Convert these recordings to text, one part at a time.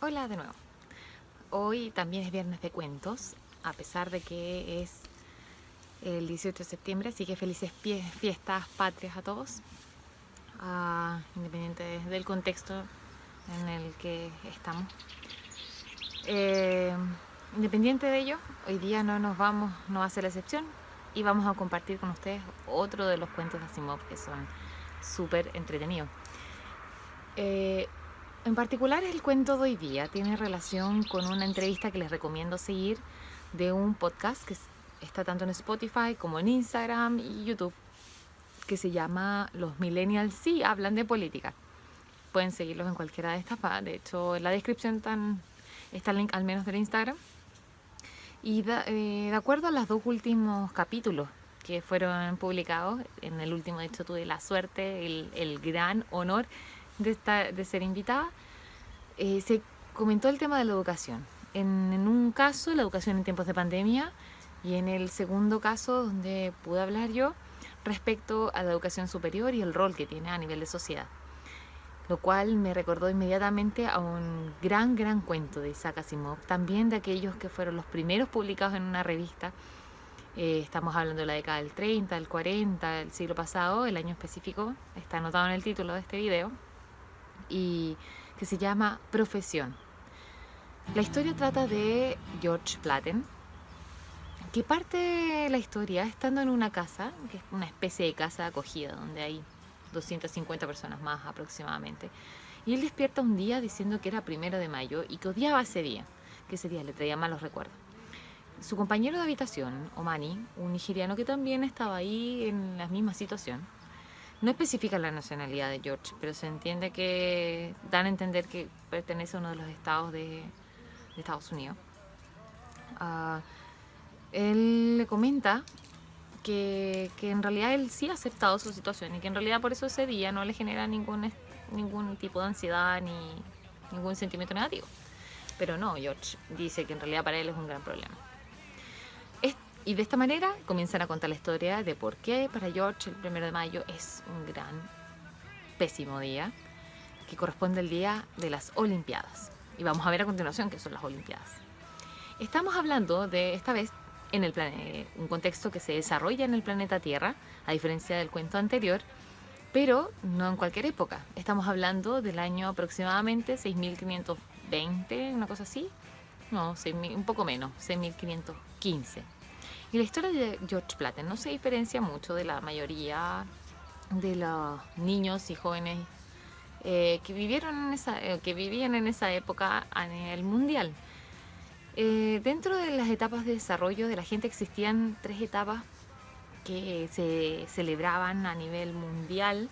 Hola de nuevo. Hoy también es viernes de cuentos, a pesar de que es el 18 de septiembre, así que felices fiestas patrias a todos, independiente del contexto en el que estamos. Independiente de ello, hoy día no va a ser la excepción y vamos a compartir con ustedes otro de los cuentos de Asimov que son súper entretenidos. En particular, el cuento de hoy día tiene relación con una entrevista que les recomiendo seguir de un podcast que está tanto en Spotify como en Instagram y YouTube, que se llama Los Millennials sí hablan de política. Pueden seguirlos en cualquiera de estas. De hecho, en la descripción está el link al menos del Instagram. Y de acuerdo a los dos últimos capítulos que fueron publicados, en el último de hecho tuve la suerte, el gran honor de ser invitada, se comentó el tema de la educación. En un caso, la educación en tiempos de pandemia, y en el segundo caso, donde pude hablar yo, respecto a la educación superior y el rol que tiene a nivel de sociedad. Lo cual me recordó inmediatamente a un gran cuento de Isaac Asimov, también de aquellos que fueron los primeros publicados en una revista. Estamos hablando de la década del 30, del 40, del siglo pasado, el año específico está anotado en el título de este video, y que se llama Profesión. La historia trata de George Platten, que parte la historia estando en una casa, que es una especie de casa de acogida, donde hay 250 personas más aproximadamente. Y él despierta un día diciendo que era 1 de mayo y que odiaba ese día, que ese día le traía malos recuerdos. Su compañero de habitación, Omani, un nigeriano que también estaba ahí en la misma situación, no especifica la nacionalidad de George, pero se entiende que dan a entender que pertenece a uno de los estados de Estados Unidos. Él le comenta que en realidad él sí ha aceptado su situación y que en realidad por eso ese día no le genera ningún tipo de ansiedad ni ningún sentimiento negativo. Pero no, George dice que en realidad para él es un gran problema. Y de esta manera comienzan a contar la historia de por qué para George el 1 de mayo es un pésimo día, que corresponde al día de las Olimpiadas. Y vamos a ver a continuación qué son las Olimpiadas. Estamos hablando de, esta vez, en un contexto que se desarrolla en el planeta Tierra, a diferencia del cuento anterior, pero no en cualquier época. Estamos hablando del año aproximadamente 6520, una cosa así. No, un poco menos, 6515. Y la historia de George Platten no se diferencia mucho de la mayoría de los niños y jóvenes que vivían en esa época a nivel mundial. Dentro de las etapas de desarrollo de la gente existían 3 etapas que se celebraban a nivel mundial.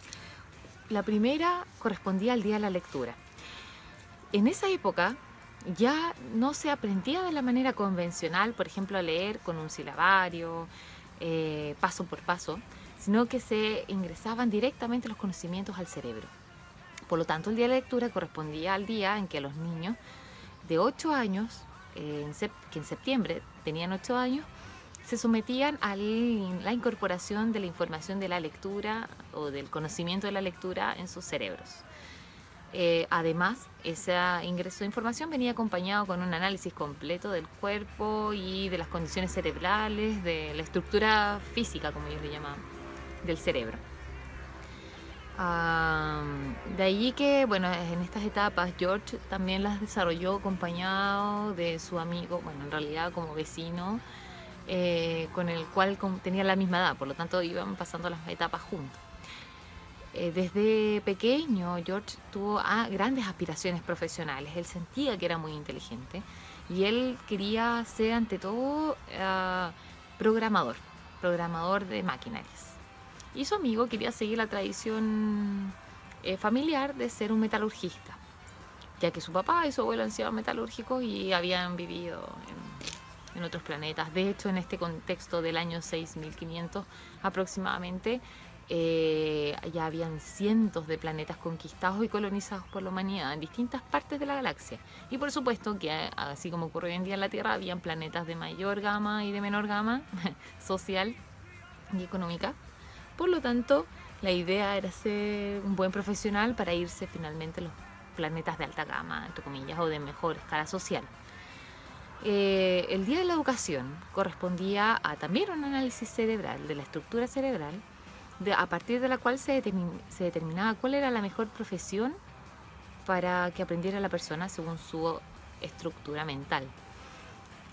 La primera correspondía al Día de la Lectura. En esa época ya no se aprendía de la manera convencional, por ejemplo, a leer con un silabario, paso por paso, sino que se ingresaban directamente los conocimientos al cerebro. Por lo tanto, el día de la lectura correspondía al día en que los niños de 8 años, que en septiembre tenían 8 años, se sometían a la incorporación de la información de la lectura o del conocimiento de la lectura en sus cerebros. Además, ese ingreso de información venía acompañado con un análisis completo del cuerpo y de las condiciones cerebrales, de la estructura física, como ellos le llamaban, del cerebro. De allí que, bueno, en estas etapas George también las desarrolló acompañado de su amigo, bueno, en realidad como vecino, con el cual tenía la misma edad, por lo tanto iban pasando las etapas juntos. Desde pequeño George tuvo grandes aspiraciones profesionales. Él sentía que era muy inteligente y él quería ser ante todo programador de maquinarias. Y su amigo quería seguir la tradición familiar de ser un metalurgista, ya que su papá y su abuelo han sido metalúrgicos y habían vivido en otros planetas. De hecho, en este contexto del año 6500 aproximadamente, ya habían cientos de planetas conquistados y colonizados por la humanidad en distintas partes de la galaxia. Y por supuesto que, así como ocurre hoy en día en la Tierra, habían planetas de mayor gama y de menor gama social y económica. Por lo tanto, la idea era ser un buen profesional para irse finalmente planetas de alta gama, entre comillas, o de mejor escala social. El Día de la Educación correspondía a también un análisis cerebral, de la estructura cerebral, a partir de la cual se determinaba cuál era la mejor profesión para que aprendiera la persona según su estructura mental.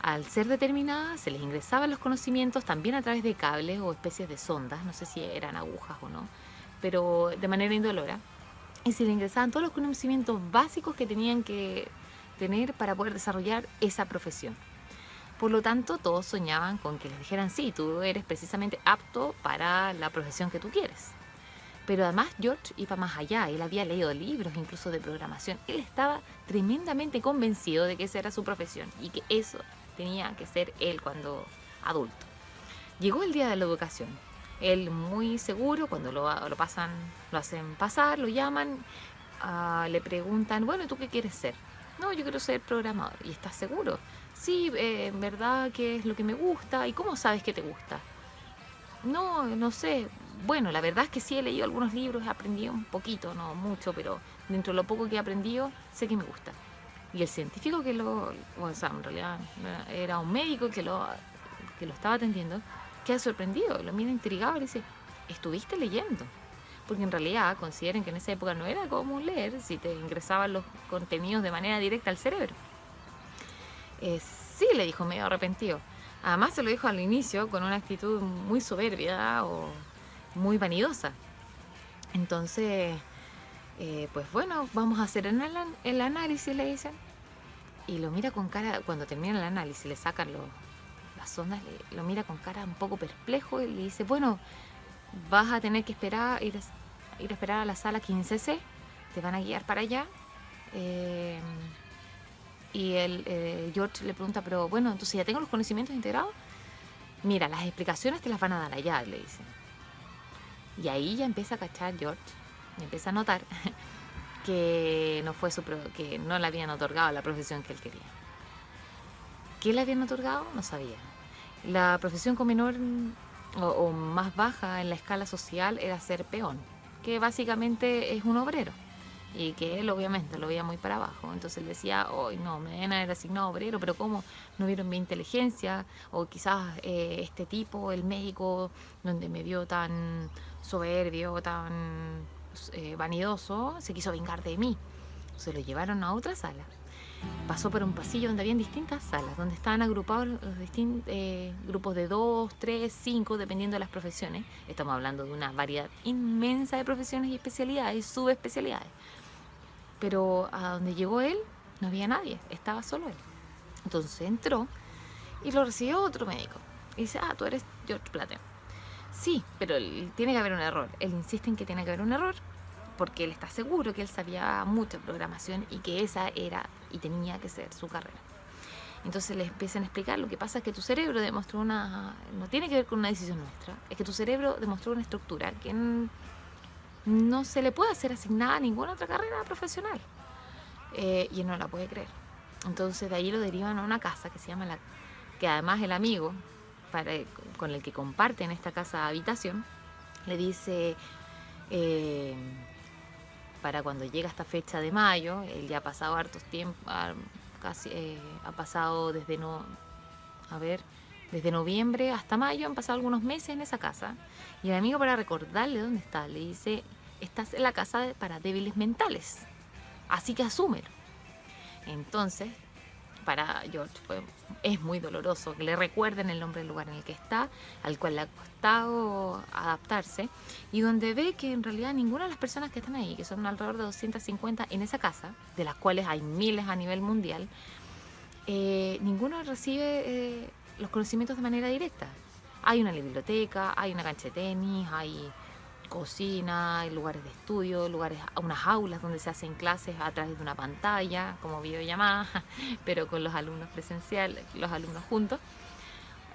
Al ser determinada, se les ingresaban los conocimientos también a través de cables o especies de sondas, no sé si eran agujas o no, pero de manera indolora, y se les ingresaban todos los conocimientos básicos que tenían que tener para poder desarrollar esa profesión. Por lo tanto, todos soñaban con que les dijeran, sí, tú eres precisamente apto para la profesión que tú quieres. Pero además George iba más allá, él había leído libros incluso de programación, él estaba tremendamente convencido de que esa era su profesión y que eso tenía que ser él cuando adulto. Llegó el Día de la Educación, él muy seguro, cuando lo hacen pasar, lo llaman, le preguntan, bueno, ¿tú qué quieres ser? No, yo quiero ser programador. ¿Y estás seguro? Sí, en verdad que es lo que me gusta. ¿Y cómo sabes que te gusta? No, no sé. Bueno, la verdad es que sí he leído algunos libros, he aprendido un poquito, no mucho, pero dentro de lo poco que he aprendido, sé que me gusta. Y el científico o sea, en realidad era un médico que lo estaba atendiendo, queda sorprendido, lo mira intrigado y le dice, ¿estuviste leyendo? Porque en realidad consideren que en esa época no era común leer si te ingresaban los contenidos de manera directa al cerebro. Sí, le dijo medio arrepentido. Además se lo dijo al inicio con una actitud muy soberbia o muy vanidosa. Entonces, pues bueno, vamos a hacer el análisis, le dicen. Y lo mira con cara, cuando termina el análisis, le sacan las ondas, lo mira con cara un poco perplejo y le dice, bueno, vas a tener que ir a esperar a la sala 15C, te van a guiar para allá. Y George le pregunta, pero bueno, entonces ya tengo los conocimientos integrados. Mira, las explicaciones te las van a dar allá, le dicen. Y ahí ya empieza a cachar George, y empieza a notar que que no le habían otorgado la profesión que él quería. ¿Qué le habían otorgado? No sabía. La profesión con menor o más baja en la escala social era ser peón, que básicamente es un obrero. Y que él obviamente lo veía muy para abajo. Entonces él decía, hoy no, me deben haber asignado obrero, pero ¿cómo? No vieron mi inteligencia, o quizás este tipo, el médico, donde me vio tan soberbio, tan vanidoso, se quiso vengar de mí. Se lo llevaron a otra sala. Pasó por un pasillo donde habían distintas salas, donde estaban agrupados los grupos de 2, 3, 5, dependiendo de las profesiones. Estamos hablando de una variedad inmensa de profesiones y especialidades y subespecialidades. Pero a donde llegó él no había nadie, estaba solo él. Entonces entró y lo recibió otro médico. Y dice, tú eres George Platten. Sí, pero tiene que haber un error. Él insiste en que tiene que haber un error porque él está seguro que él sabía mucha programación y que esa era y tenía que ser su carrera. Entonces le empiezan a explicar, lo que pasa es que tu cerebro demostró no tiene que ver con una decisión nuestra, es que tu cerebro demostró una estructura que no se le puede hacer asignada a ninguna otra carrera profesional. Y él no la puede creer. Entonces de ahí lo derivan a una casa que se llama que además el amigo con el que comparten esta casa habitación le dice, para cuando llega esta fecha de mayo, él ya ha pasado hartos tiempos, casi ha pasado desde noviembre hasta mayo, han pasado algunos meses en esa casa, y el amigo, para recordarle dónde está, le dice, estás en la casa para débiles mentales, así que asúmelo. Entonces, para George es muy doloroso que le recuerden el nombre del lugar en el que está, al cual le ha costado adaptarse, y donde ve que en realidad ninguna de las personas que están ahí, que son alrededor de 250 en esa casa, de las cuales hay miles a nivel mundial, ninguno recibe los conocimientos de manera directa. Hay una biblioteca, hay una cancha de tenis, hay cocina, hay lugares de estudio, unas aulas donde se hacen clases a través de una pantalla, como videollamada, pero con los alumnos presenciales, los alumnos juntos.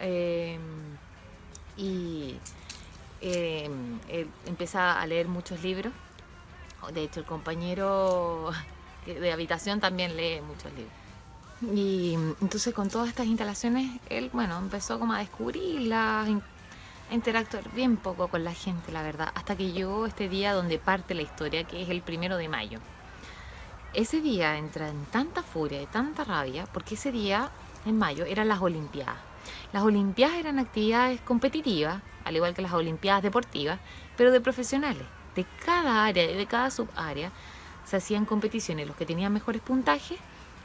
Él empieza a leer muchos libros. De hecho, el compañero de habitación también lee muchos libros. Y entonces, con todas estas instalaciones, él, empezó como a descubrirlas, a interactuar bien poco con la gente, la verdad, hasta que llegó este día donde parte la historia, que es el 1 de mayo. ese día entra en tanta furia y tanta rabia, porque ese día, en mayo, eran las Olimpiadas. Las Olimpiadas eran actividades competitivas, al igual que las Olimpiadas deportivas, pero de profesionales. De cada área y de cada subárea se hacían competiciones. Los que tenían mejores puntajes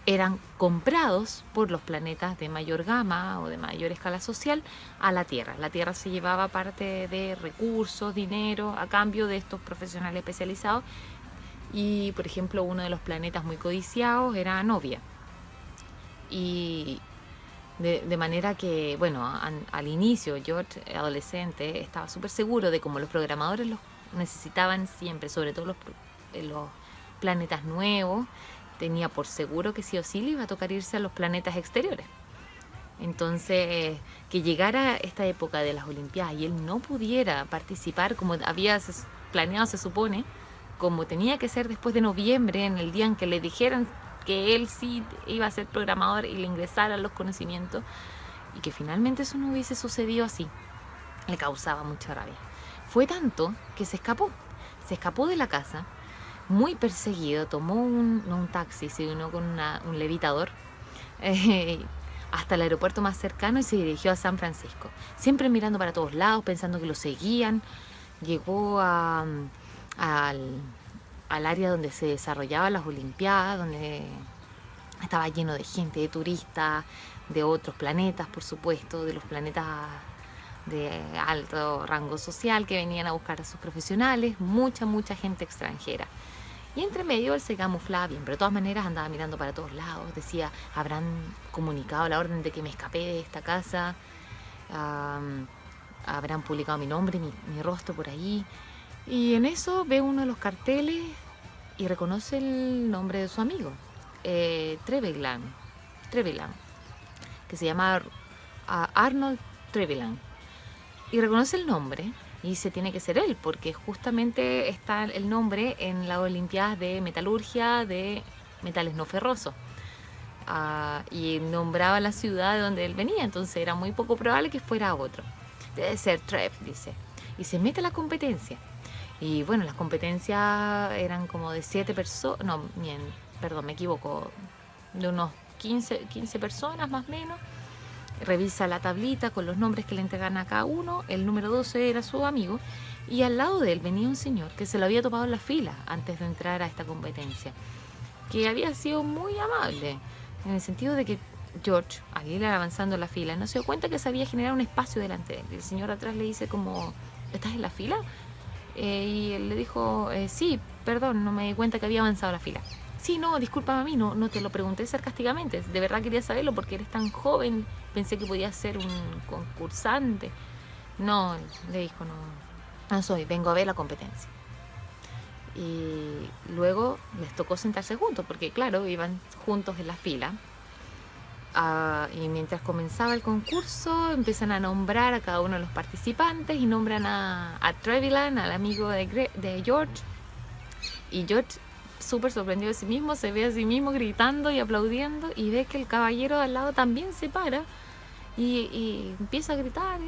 eran comprados por los planetas de mayor gama o de mayor escala social a la Tierra. La Tierra se llevaba parte de recursos, dinero, a cambio de estos profesionales especializados. Y, por ejemplo, uno de los planetas muy codiciados era Novia. Y de manera que, bueno, al inicio, George, adolescente, estaba súper seguro de cómo los programadores los necesitaban siempre, sobre todo los planetas nuevos. Tenía por seguro que sí o sí le iba a tocar irse a los planetas exteriores. Entonces, que llegara esta época de las Olimpiadas y él no pudiera participar como había planeado, se supone, como tenía que ser después de noviembre, en el día en que le dijeran que él sí iba a ser programador y le ingresaran los conocimientos, y que finalmente eso no hubiese sucedido así, le causaba mucha rabia. Fue tanto que se escapó de la casa, muy perseguido, tomó no un taxi, sino con un levitador, hasta el aeropuerto más cercano y se dirigió a San Francisco, siempre mirando para todos lados, pensando que lo seguían. Llegó al área donde se desarrollaban las Olimpiadas, donde estaba lleno de gente, de turistas, de otros planetas, por supuesto, de los planetas de alto rango social que venían a buscar a sus profesionales, mucha gente extranjera. Y entre medio él se camuflaba bien, pero de todas maneras andaba mirando para todos lados, decía, habrán comunicado la orden de que me escapé de esta casa, habrán publicado mi nombre, mi rostro por ahí. Y en eso ve uno de los carteles y reconoce el nombre de su amigo, Trevelyan, que se llama Arnold Trevelyan. Y reconoce el nombre y dice, tiene que ser él, porque justamente está el nombre en las Olimpiadas de Metalurgia de metales no ferrosos. Y nombraba la ciudad de donde él venía, entonces era muy poco probable que fuera otro. Debe ser Trev, dice. Y se mete a la competencia. Y bueno, las competencias eran como de 7 personas, no, perdón, me equivoco, de unos 15 personas más o menos. Revisa la tablita con los nombres que le entregan a cada uno. El número 12 era su amigo. Y al lado de él venía un señor que se lo había topado en la fila antes de entrar a esta competencia, que había sido muy amable, en el sentido de que George, al ir avanzando en la fila, no se dio cuenta que sabía generar un espacio delante de él. El señor atrás le dice como, ¿estás en la fila? Y él le dijo, sí, perdón, no me di cuenta que había avanzado la fila. Sí, no, discúlpame a mí, no te lo pregunté sarcásticamente, de verdad quería saberlo porque eres tan joven, pensé que podías ser un concursante. No, le dijo, no soy, vengo a ver la competencia. Y luego les tocó sentarse juntos, porque claro, iban juntos en la fila. Y mientras comenzaba el concurso, empiezan a nombrar a cada uno de los participantes y nombran a Trevelyan, al amigo de George. Y George, súper sorprendido de sí mismo, se ve a sí mismo gritando y aplaudiendo y ve que el caballero de al lado también se para y empieza a gritar,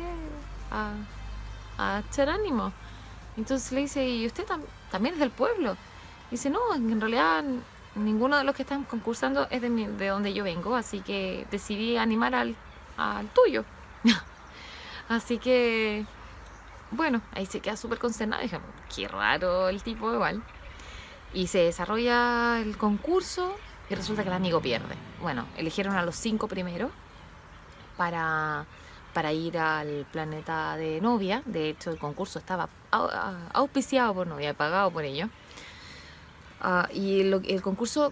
a echar ánimo. Entonces le dice, ¿y usted también es del pueblo? Y dice, no, en realidad ninguno de los que están concursando es de donde yo vengo, así que decidí animar al tuyo. Así que, bueno, ahí se queda súper consternado. Dije, qué raro el tipo igual. Y se desarrolla el concurso y resulta que el amigo pierde. Bueno, eligieron a los 5 primeros para ir al planeta de Novia. De hecho, el concurso estaba auspiciado por Novia, pagado por ellos. Y el concurso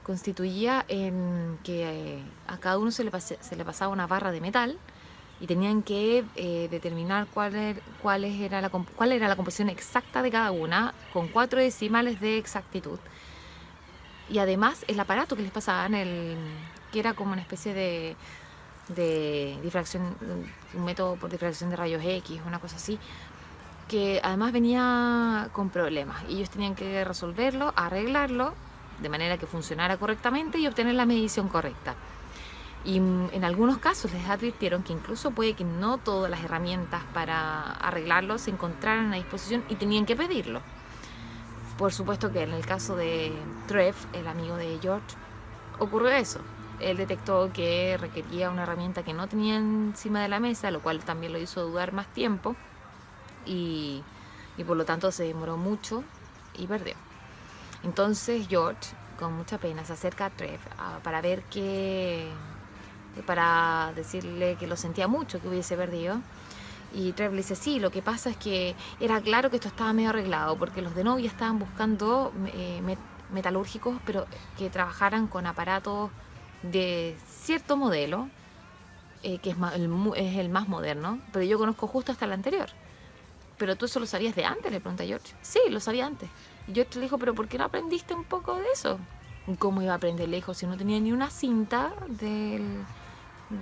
constituía en que a cada uno se le pasaba una barra de metal y tenían que determinar cuál era la composición exacta de cada una, con 4 decimales de exactitud. Y además el aparato que les pasaban, que era como una especie de difracción, un método por difracción de rayos X, una cosa así, que además venía con problemas y ellos tenían que resolverlo, arreglarlo de manera que funcionara correctamente y obtener la medición correcta. Y en algunos casos les advirtieron que incluso puede que no todas las herramientas para arreglarlo se encontraran a disposición y tenían que pedirlo. Por supuesto que en el caso de Trev, el amigo de George, ocurrió eso. Él detectó que requería una herramienta que no tenía encima de la mesa, lo cual también lo hizo dudar más tiempo y, y por lo tanto se demoró mucho y perdió. Entonces George, con mucha pena, se acerca a Trev para ver para decirle que lo sentía mucho que hubiese perdido. Y Trev le dice, sí, lo que pasa es que era claro que esto estaba medio arreglado, porque los de Novia estaban buscando metalúrgicos, pero que trabajaran con aparatos de cierto modelo, que es el más moderno, pero yo conozco justo hasta el anterior. ¿Pero tú eso lo sabías de antes?, le pregunta George. Sí, lo sabía antes. Y George le dijo, ¿pero por qué no aprendiste un poco de eso? ¿Cómo iba a aprender? Le dijo, si no tenía ni una cinta de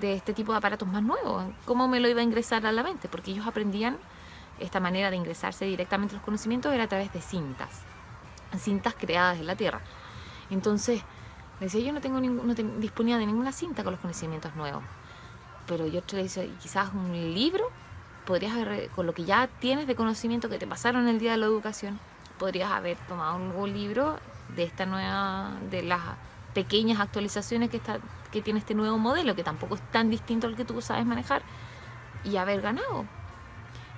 este tipo de aparatos más nuevos. ¿Cómo me lo iba a ingresar a la mente? Porque ellos aprendían, esta manera de ingresarse directamente los conocimientos era a través de cintas creadas en la Tierra. Entonces, le decía, yo no disponía de ninguna cinta con los conocimientos nuevos. Pero George le dice, quizás un libro, podrías haber, con lo que ya tienes de conocimiento que te pasaron el día de la educación, podrías haber tomado un libro de esta nueva, de las pequeñas actualizaciones que tiene este nuevo modelo, que tampoco es tan distinto al que tú sabes manejar, y haber ganado.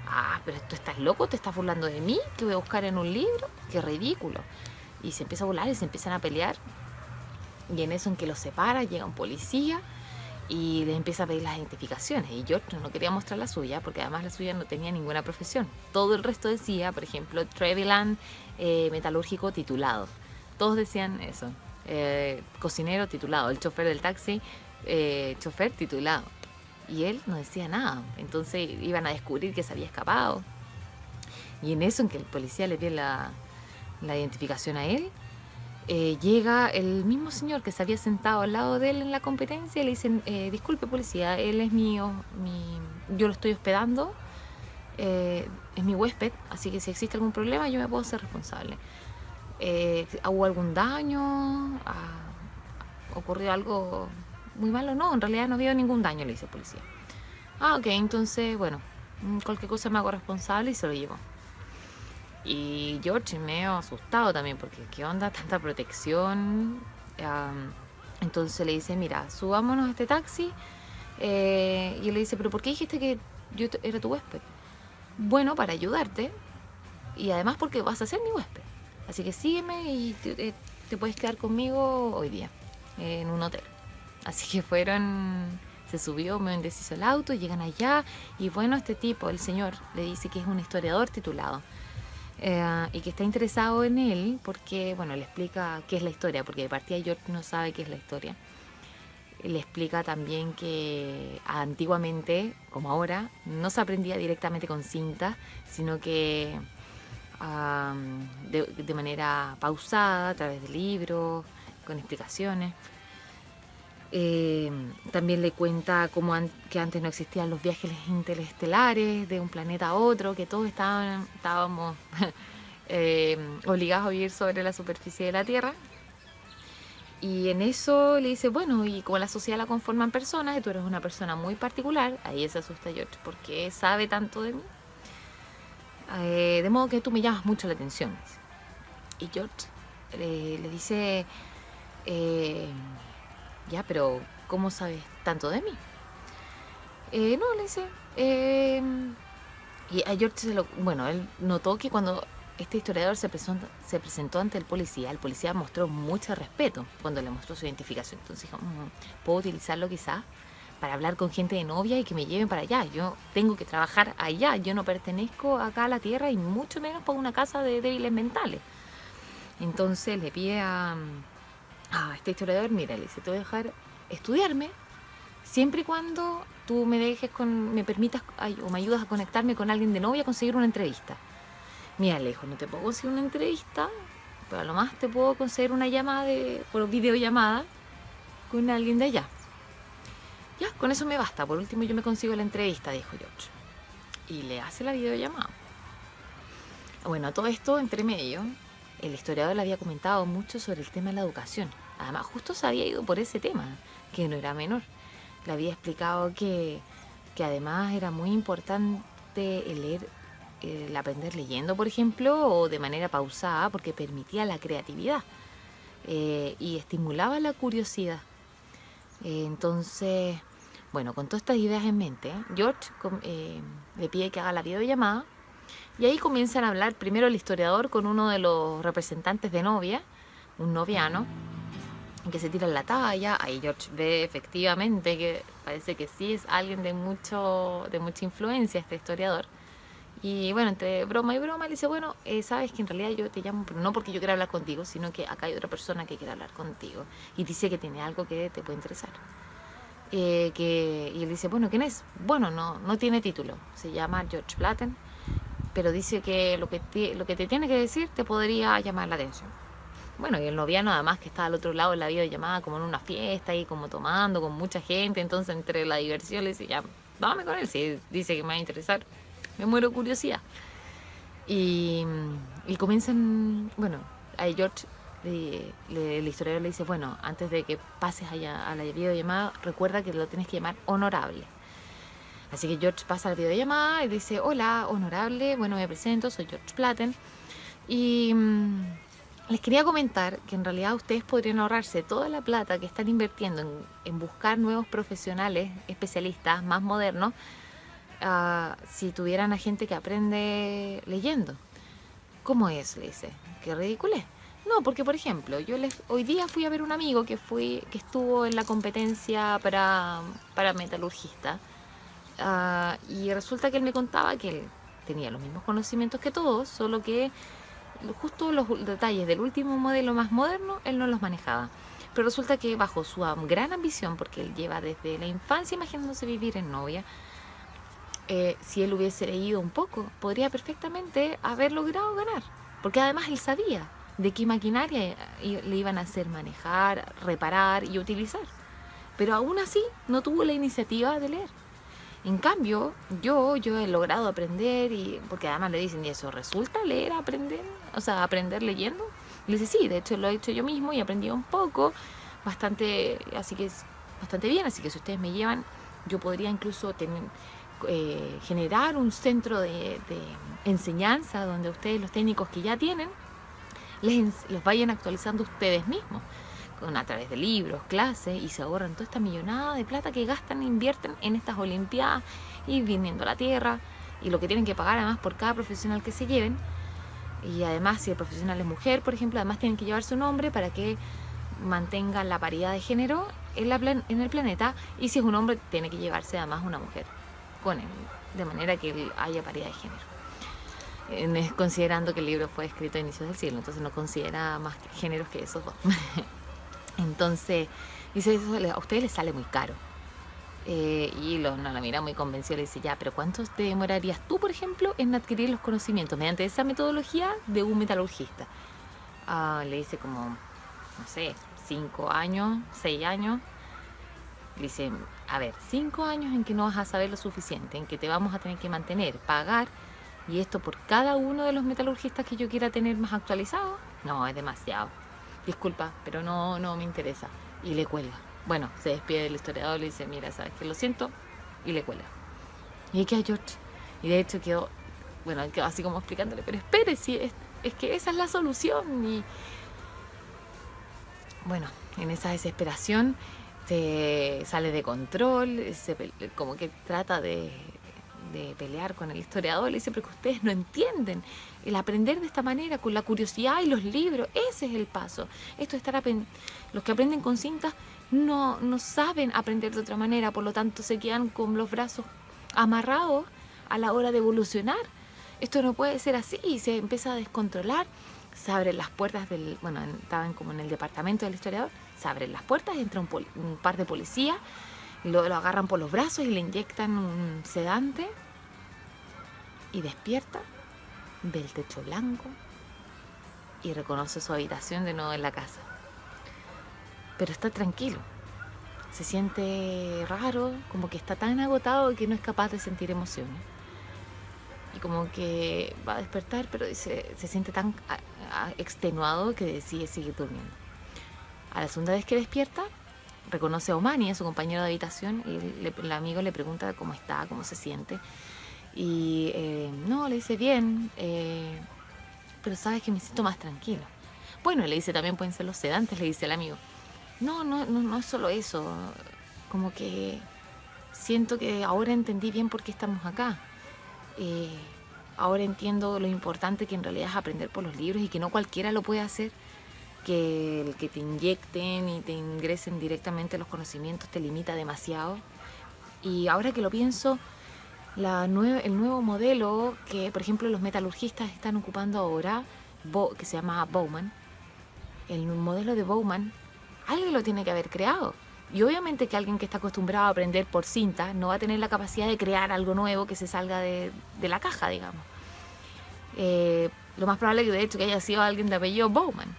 Ah, pero tú estás loco, te estás burlando de mí, que voy a buscar en un libro, qué ridículo. Y se empieza a burlar y se empiezan a pelear, y en eso en que los separa, llega un policía y les empieza a pedir las identificaciones, y George no quería mostrar la suya, porque además la suya no tenía ninguna profesión. Todo el resto decía, por ejemplo, Trevelyan, metalúrgico titulado. Todos decían eso. Cocinero titulado, el chofer del taxi, chofer titulado. Y él no decía nada. Entonces iban a descubrir que se había escapado. Y en eso, en que el policía le pide la identificación a él, llega el mismo señor que se había sentado al lado de él en la competencia y le dicen, disculpe policía, él es yo lo estoy hospedando, es mi huésped, así que si existe algún problema yo me puedo hacer responsable. ¿Hubo algún daño? ¿Ocurrió algo muy malo? No, en realidad no había ningún daño, le dice el policía. Ah, ok, entonces, bueno, cualquier cosa me hago responsable y se lo llevo. Y George medio asustado también, porque ¿qué onda? Tanta protección. Entonces le dice, mira, subámonos a este taxi. Y él le dice, pero ¿por qué dijiste que yo era tu huésped? Bueno, para ayudarte. Y además porque vas a ser mi huésped. Así que sígueme y te puedes quedar conmigo hoy día en un hotel. Así que se subió medio indeciso el auto, llegan allá y bueno, este tipo, el señor, le dice que es un historiador titulado y que está interesado en él porque, bueno, le explica qué es la historia, porque de partida George no sabe qué es la historia. Le explica también que antiguamente, como ahora, no se aprendía directamente con cinta, sino que de manera pausada, a través de libros, con explicaciones. También le cuenta que antes no existían los viajes interestelares de un planeta a otro, que todos estábamos obligados a vivir sobre la superficie de la Tierra. Y en eso le dice, bueno, y como la sociedad la conforman personas, y tú eres una persona muy particular, ahí se asusta George, porque sabe tanto de mí. De modo que tú me llamas mucho la atención. Y George le dice, ya, pero ¿cómo sabes tanto de mí? No, le dice. Y a George él notó que cuando este historiador se presentó ante el policía mostró mucho respeto cuando le mostró su identificación. Entonces dijo, puedo utilizarlo quizás para hablar con gente de Novia y que me lleven para allá. Yo tengo que trabajar allá. Yo no pertenezco acá a la Tierra y mucho menos para una casa de débiles mentales. Entonces le pide a este historiador, mira, le dice, te voy a dejar estudiarme siempre y cuando tú me permitas o me ayudas a conectarme con alguien de Novia a conseguir una entrevista. Mira, lejos, no te puedo conseguir una entrevista, pero a lo más te puedo conseguir una llamada por videollamada con alguien de allá. Ya, con eso me basta. Por último yo me consigo la entrevista, dijo George. Y le hace la videollamada. Bueno, todo esto entre medio, el historiador le había comentado mucho sobre el tema de la educación. Además, justo se había ido por ese tema, que no era menor. Le había explicado que además era muy importante el leer el aprender leyendo, por ejemplo, o de manera pausada, porque permitía la creatividad y estimulaba la curiosidad. Entonces, bueno, con todas estas ideas en mente, George le pide que haga la videollamada y ahí comienzan a hablar primero el historiador con uno de los representantes de novia, un noviano, que se tira en la talla. Ahí George ve efectivamente que parece que sí es alguien de mucha influencia, este historiador. Y bueno, entre broma y broma le dice, bueno, sabes que en realidad yo te llamo, pero no porque yo quiera hablar contigo, sino que acá hay otra persona que quiere hablar contigo. Y dice que tiene algo que te puede interesar. Y él dice, bueno, ¿quién es? Bueno, no tiene título, se llama George Platten, pero dice que lo que te tiene que decir te podría llamar la atención. Bueno, y el noviano además que está al otro lado de la videollamada como en una fiesta y como tomando con mucha gente, entonces entre la diversión le dice, ya, dame con él, si dice que me va a interesar, me muero de curiosidad. Y comienzan, bueno, a George, el historiador le dice, bueno, antes de que pases allá a la videollamada, recuerda que lo tienes que llamar honorable. Así que George pasa la videollamada y dice, hola, honorable, bueno, me presento, soy George Platten. Y les quería comentar que en realidad ustedes podrían ahorrarse toda la plata que están invirtiendo en buscar nuevos profesionales, especialistas, más modernos, si tuvieran a gente que aprende leyendo. ¿Cómo es? Le dice. Qué ridículo es. No, porque por ejemplo, hoy día fui a ver un amigo que estuvo en la competencia para metalurgista, y resulta que él me contaba que él tenía los mismos conocimientos que todos, solo que justo los detalles del último modelo más moderno, él no los manejaba. Pero resulta que bajo su gran ambición, porque él lleva desde la infancia imaginándose vivir en Novia, si él hubiese leído un poco, podría perfectamente haber logrado ganar. Porque además él sabía de qué maquinaria le iban a hacer manejar, reparar y utilizar. Pero aún así no tuvo la iniciativa de leer. En cambio, yo he logrado aprender, porque además le dicen, ¿y eso resulta leer, aprender? O sea, aprender leyendo. Y le dice, sí, de hecho lo he hecho yo mismo y aprendí un poco, bastante bien, así que si ustedes me llevan, yo podría incluso generar un centro de enseñanza donde ustedes, los técnicos que ya tienen, los vayan actualizando ustedes mismos. A través de libros, clases, y se ahorran toda esta millonada de plata que gastan e invierten en estas olimpiadas y viniendo a la tierra, y lo que tienen que pagar además por cada profesional que se lleven. Y además, si el profesional es mujer, por ejemplo, además tienen que llevar su nombre para que mantengan la paridad de género en el planeta, y si es un hombre, tiene que llevarse además una mujer con él, de manera que haya paridad de género. Considerando que el libro fue escrito a inicios del siglo, entonces no considera más géneros que esos dos. Entonces, dice, eso a ustedes les sale muy caro. Y la mira muy convencido, le dice, ya, pero ¿cuánto te demorarías tú, por ejemplo, en adquirir los conocimientos mediante esa metodología de un metalurgista? Le dice como, no sé, 5 años, 6 años. Le dice, a ver, 5 años en que no vas a saber lo suficiente, en que te vamos a tener que mantener, pagar, y esto por cada uno de los metalurgistas que yo quiera tener más actualizados. No, es demasiado. Disculpa, pero no me interesa. Y le cuelga. Bueno, se despide del historiador, le dice, mira, sabes que lo siento, y le cuelga. Y ahí queda George. Y de hecho quedó así como explicándole, pero espere, si es que esa es la solución. Y bueno, en esa desesperación se sale de control, como que trata de pelear con el historiador, le dice, pero que ustedes no entienden, el aprender de esta manera, con la curiosidad y los libros, ese es el paso. Esto de los que aprenden con cintas no saben aprender de otra manera, por lo tanto se quedan con los brazos amarrados a la hora de evolucionar. Esto no puede ser así, y se empieza a descontrolar. Se abren las puertas estaban como en el departamento del historiador, se abren las puertas, entra un par de policías, lo agarran por los brazos y le inyectan un sedante, y despierta, ve el techo blanco y reconoce su habitación de nuevo en la casa. Pero está tranquilo, se siente raro, como que está tan agotado que no es capaz de sentir emociones. Y como que va a despertar, pero se siente tan extenuado que decide seguir durmiendo. A la segunda vez que despierta, reconoce a Omani, a su compañero de habitación, y el amigo le pregunta cómo está, cómo se siente. Y no, le dice, bien, pero sabes que me siento más tranquilo. Bueno, le dice, también pueden ser los sedantes, le dice el amigo. No es solo eso, como que siento que ahora entendí bien por qué estamos acá. Ahora entiendo lo importante que en realidad es aprender por los libros y que no cualquiera lo puede hacer, que el que te inyecten y te ingresen directamente los conocimientos te limita demasiado. Y ahora que lo pienso, el nuevo modelo que, por ejemplo, los metalurgistas están ocupando ahora, que se llama Bowman, el modelo de Bowman, alguien lo tiene que haber creado. Y obviamente que alguien que está acostumbrado a aprender por cinta no va a tener la capacidad de crear algo nuevo que se salga de la caja, digamos. Lo más probable es que de hecho que haya sido alguien de apellido Bowman.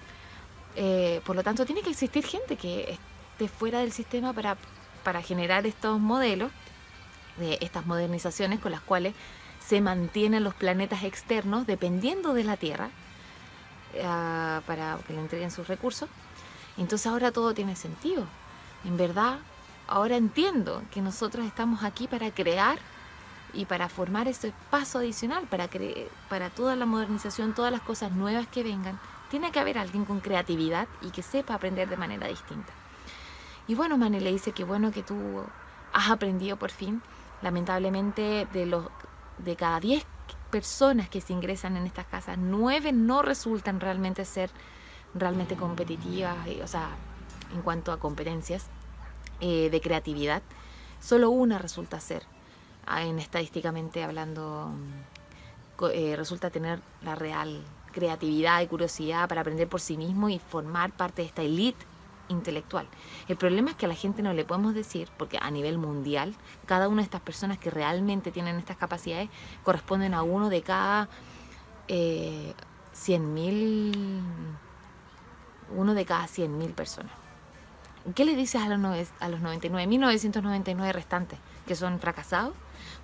Por lo tanto, tiene que existir gente que esté fuera del sistema para generar estos modelos, estas modernizaciones con las cuales se mantienen los planetas externos dependiendo de la Tierra para que le entreguen sus recursos. Entonces ahora todo tiene sentido. En verdad, ahora entiendo que nosotros estamos aquí para crear y para formar ese paso adicional, para toda la modernización, todas las cosas nuevas que vengan. Tiene que haber alguien con creatividad y que sepa aprender de manera distinta. Y bueno, Manny le dice que bueno que tú has aprendido por fin. Lamentablemente, de cada 10 personas que se ingresan en estas casas, 9 no resultan realmente ser realmente competitivas, o sea, en cuanto a competencias de creatividad. Solo una resulta ser, estadísticamente hablando, resulta tener la real creatividad y curiosidad para aprender por sí mismo y formar parte de esta élite intelectual. El problema es que a la gente no le podemos decir, porque a nivel mundial, cada una de estas personas que realmente tienen estas capacidades corresponden a uno de cada 100.000, uno de cada 100.000 personas. ¿Qué le dices a los 99.999 restantes que son fracasados?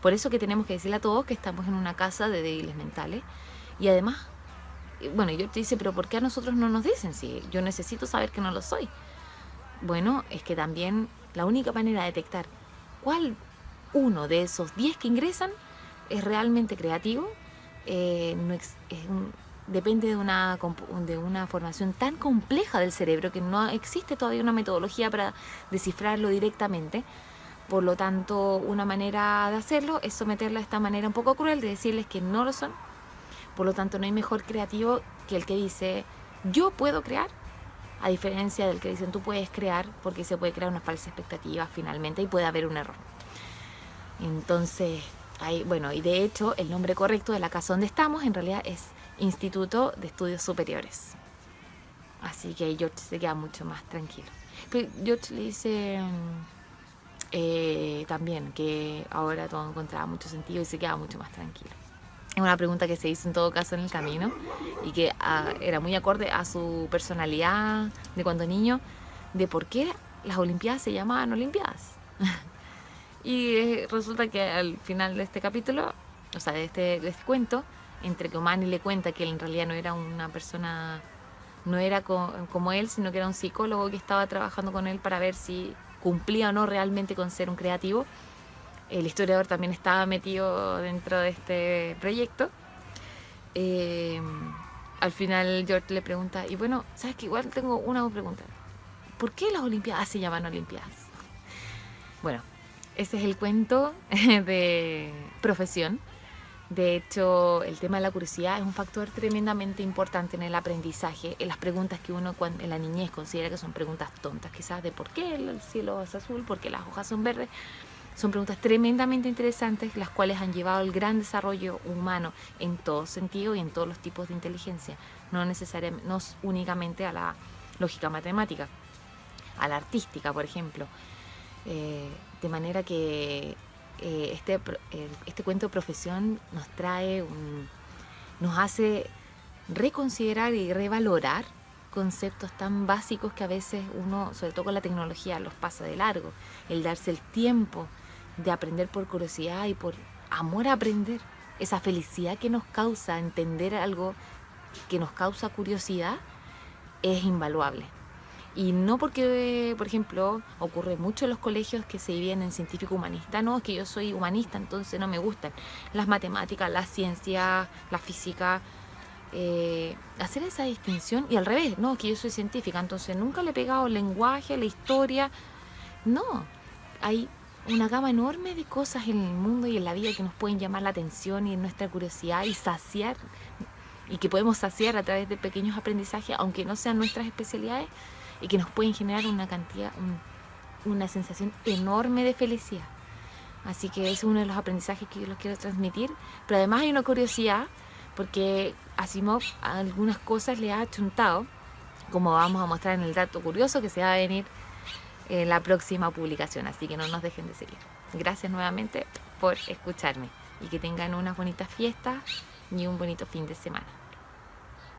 Por eso que tenemos que decirle a todos que estamos en una casa de débiles mentales. Y además, bueno, yo te dice, pero ¿por qué a nosotros no nos dicen? Si yo necesito saber que no lo soy. Bueno, es que también la única manera de detectar cuál uno de esos 10 que ingresan es realmente creativo, depende de una formación tan compleja del cerebro que no existe todavía una metodología para descifrarlo directamente. Por lo tanto, una manera de hacerlo es someterla de esta manera un poco cruel de decirles que no lo son. Por lo tanto, no hay mejor creativo que el que dice yo puedo crear, a diferencia del que dicen tú puedes crear, porque se puede crear una falsa expectativa finalmente y puede haber un error. Entonces, bueno, y de hecho el nombre correcto de la casa donde estamos en realidad es Instituto de Estudios Superiores. Así que George se queda mucho más tranquilo. Pero George le dice también que ahora todo encontraba mucho sentido y se queda mucho más tranquilo. Es una pregunta que se hizo en todo caso en el camino y que era muy acorde a su personalidad de cuando niño, de por qué las Olimpiadas se llamaban Olimpiadas. Y resulta que al final de este capítulo, o sea, de este cuento, entre que Manny le cuenta que él en realidad no era una persona, no era como él, sino que era un psicólogo que estaba trabajando con él para ver si cumplía o no realmente con ser un creativo. El historiador también estaba metido dentro de este proyecto. Al final George le pregunta, y bueno, ¿sabes qué? Igual tengo una pregunta. ¿Por qué las Olimpiadas se llaman Olimpiadas? Bueno, ese es el cuento de profesión. De hecho, el tema de la curiosidad es un factor tremendamente importante en el aprendizaje, en las preguntas que uno en la niñez considera que son preguntas tontas, quizás de por qué el cielo es azul, por qué las hojas son verdes. Son preguntas tremendamente interesantes, las cuales han llevado al gran desarrollo humano en todo sentido y en todos los tipos de inteligencia, no únicamente a la lógica matemática, a la artística, por ejemplo. De manera que este cuento de profesión nos hace reconsiderar y revalorar conceptos tan básicos que a veces uno, sobre todo con la tecnología, los pasa de largo. El darse el tiempo de aprender por curiosidad y por amor a aprender, esa felicidad que nos causa entender algo que nos causa curiosidad, es invaluable. Y no porque, por ejemplo, ocurre mucho en los colegios que se dividen en científico humanista, no, es que yo soy humanista, entonces no me gustan las matemáticas, la ciencia, la física. Hacer esa distinción, y al revés, no, es que yo soy científica, entonces nunca le he pegado el lenguaje, la historia. No, hay una gama enorme de cosas en el mundo y en la vida que nos pueden llamar la atención y nuestra curiosidad y saciar, y que podemos saciar a través de pequeños aprendizajes, aunque no sean nuestras especialidades, y que nos pueden generar una cantidad, una sensación enorme de felicidad. Así que es uno de los aprendizajes que yo los quiero transmitir. Pero además hay una curiosidad, porque Asimov a algunas cosas le ha achuntado, como vamos a mostrar en el dato curioso que se va a venir en la próxima publicación. Así que no nos dejen de seguir. Gracias nuevamente por escucharme y que tengan unas bonitas fiestas y un bonito fin de semana.